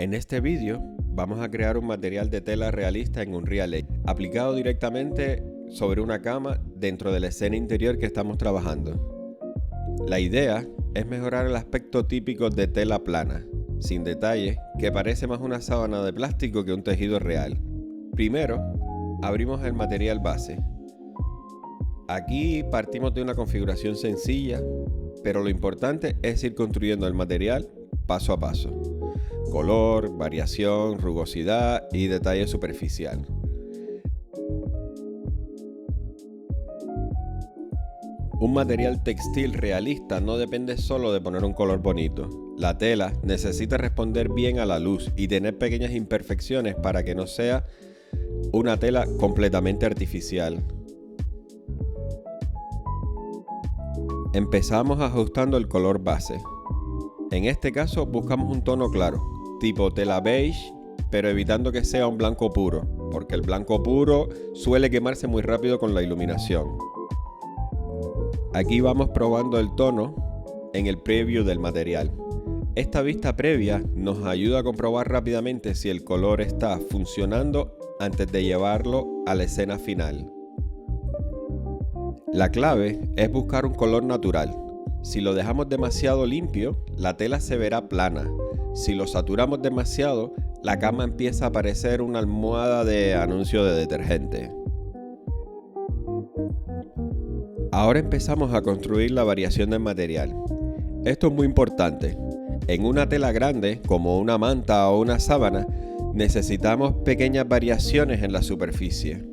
En este vídeo vamos a crear un material de tela realista en Unreal Engine, aplicado directamente sobre una cama dentro de la escena interior que estamos trabajando. La idea es mejorar el aspecto típico de tela plana, sin detalle, que parece más una sábana de plástico que un tejido real. Primero, abrimos el material base. Aquí partimos de una configuración sencilla, pero lo importante es ir construyendo el material paso a paso. Color, variación, rugosidad y detalle superficial. Un material textil realista no depende solo de poner un color bonito. La tela necesita responder bien a la luz y tener pequeñas imperfecciones para que no sea una tela completamente artificial. Empezamos ajustando el color base. En este caso buscamos un tono claro, tipo tela beige, pero evitando que sea un blanco puro, porque el blanco puro suele quemarse muy rápido con la iluminación. Aquí vamos probando el tono en el preview del material. Esta vista previa nos ayuda a comprobar rápidamente si el color está funcionando antes de llevarlo a la escena final. La clave es buscar un color natural. Si lo dejamos demasiado limpio, la tela se verá plana. Si lo saturamos demasiado, la cama empieza a parecer una almohada de anuncio de detergente. Ahora empezamos a construir la variación del material. Esto es muy importante. En una tela grande, como una manta o una sábana, necesitamos pequeñas variaciones en la superficie.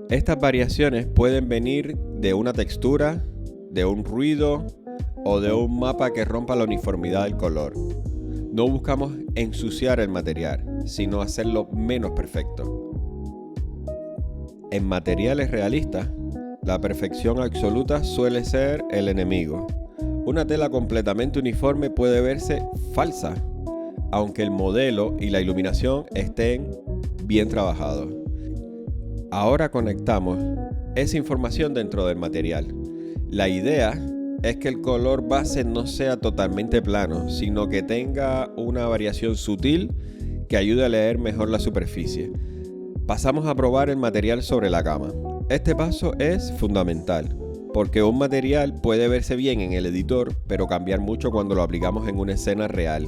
Estas variaciones pueden venir de una textura, de un ruido o de un mapa que rompa la uniformidad del color. No buscamos ensuciar el material, sino hacerlo menos perfecto. En materiales realistas, la perfección absoluta suele ser el enemigo. Una tela completamente uniforme puede verse falsa, aunque el modelo y la iluminación estén bien trabajados. Ahora conectamos esa información dentro del material. La idea es que el color base no sea totalmente plano, sino que tenga una variación sutil que ayude a leer mejor la superficie. Pasamos a probar el material sobre la cama. Este paso es fundamental, porque un material puede verse bien en el editor, pero cambiar mucho cuando lo aplicamos en una escena real.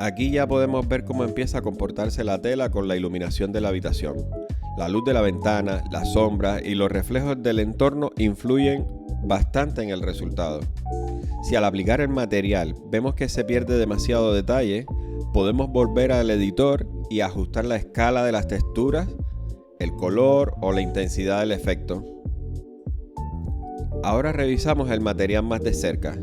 Aquí ya podemos ver cómo empieza a comportarse la tela con la iluminación de la habitación. La luz de la ventana, las sombras y los reflejos del entorno influyen bastante en el resultado. Si al aplicar el material vemos que se pierde demasiado detalle, podemos volver al editor y ajustar la escala de las texturas, el color o la intensidad del efecto. Ahora revisamos el material más de cerca.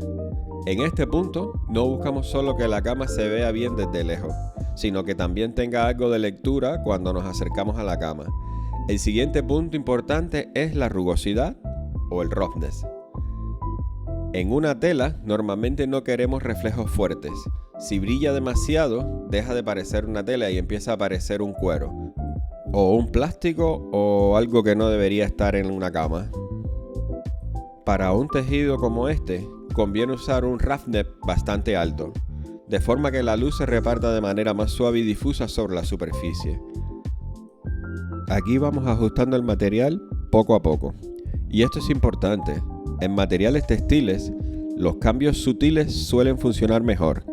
En este punto no buscamos solo que la cama se vea bien desde lejos, sino que también tenga algo de lectura cuando nos acercamos a la cama. El siguiente punto importante es la rugosidad o el roughness. En una tela normalmente no queremos reflejos fuertes. Si brilla demasiado, deja de parecer una tela y empieza a parecer un cuero, o un plástico o algo que no debería estar en una cama. Para un tejido como este, conviene usar un roughness bastante alto, de forma que la luz se reparta de manera más suave y difusa sobre la superficie. Aquí vamos ajustando el material poco a poco. Y esto es importante. En materiales textiles, los cambios sutiles suelen funcionar mejor.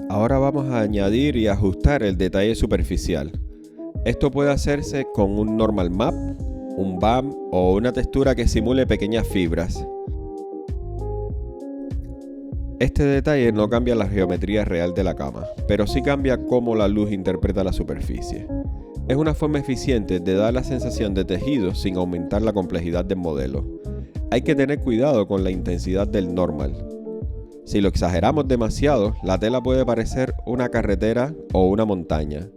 Ahora vamos a añadir y ajustar el detalle superficial. Esto puede hacerse con un normal map, un BAM o una textura que simule pequeñas fibras. Este detalle no cambia la geometría real de la cama, pero sí cambia cómo la luz interpreta la superficie. Es una forma eficiente de dar la sensación de tejido sin aumentar la complejidad del modelo. Hay que tener cuidado con la intensidad del normal. Si lo exageramos demasiado, la tela puede parecer una carretera o una montaña.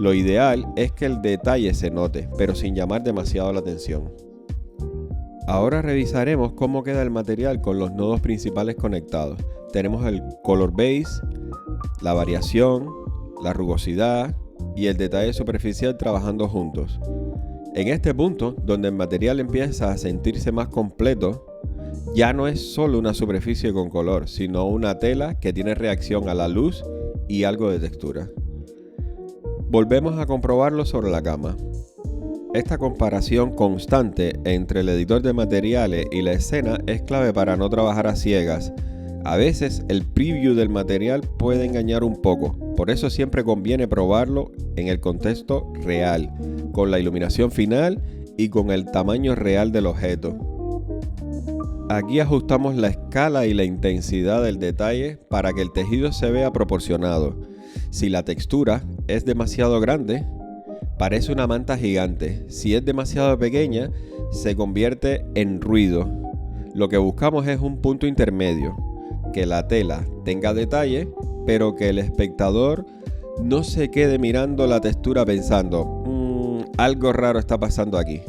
Lo ideal es que el detalle se note, pero sin llamar demasiado la atención. Ahora revisaremos cómo queda el material con los nodos principales conectados. Tenemos el color base, la variación, la rugosidad y el detalle superficial trabajando juntos. En este punto, donde el material empieza a sentirse más completo, ya no es solo una superficie con color, sino una tela que tiene reacción a la luz y algo de textura. Volvemos a comprobarlo sobre la cama. Esta comparación constante entre el editor de materiales y la escena es clave para no trabajar a ciegas. A veces el preview del material puede engañar un poco, por eso siempre conviene probarlo en el contexto real, con la iluminación final y con el tamaño real del objeto. Aquí ajustamos la escala y la intensidad del detalle para que el tejido se vea proporcionado. Si la textura es demasiado grande, parece una manta gigante. Si es demasiado pequeña, se convierte en ruido. Lo que buscamos es un punto intermedio, que la tela tenga detalle, pero que el espectador no se quede mirando la textura pensando, algo raro está pasando aquí.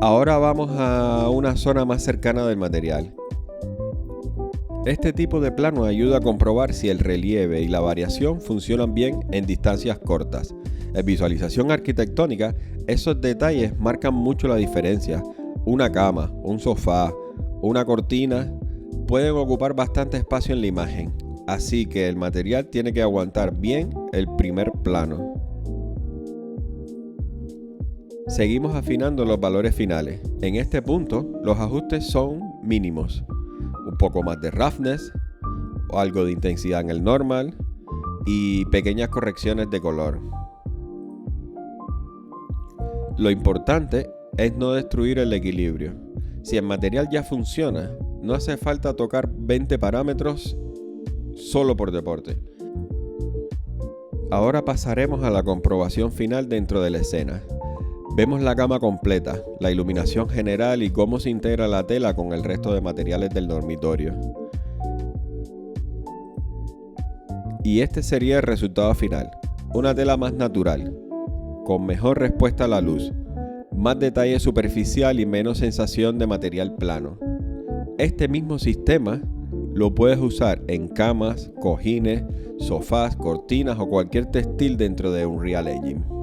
Ahora vamos a una zona más cercana del material. Este tipo de plano ayuda a comprobar si el relieve y la variación funcionan bien en distancias cortas. En visualización arquitectónica, esos detalles marcan mucho la diferencia. Una cama, un sofá, una cortina pueden ocupar bastante espacio en la imagen, así que el material tiene que aguantar bien el primer plano. Seguimos afinando los valores finales. En este punto, los ajustes son mínimos. Un poco más de roughness, o algo de intensidad en el normal y pequeñas correcciones de color. Lo importante es no destruir el equilibrio. Si el material ya funciona, no hace falta tocar 20 parámetros solo por deporte. Ahora pasaremos a la comprobación final dentro de la escena. Vemos la cama completa, la iluminación general y cómo se integra la tela con el resto de materiales del dormitorio. Y este sería el resultado final. Una tela más natural, con mejor respuesta a la luz, más detalle superficial y menos sensación de material plano. Este mismo sistema lo puedes usar en camas, cojines, sofás, cortinas o cualquier textil dentro de Unreal Engine.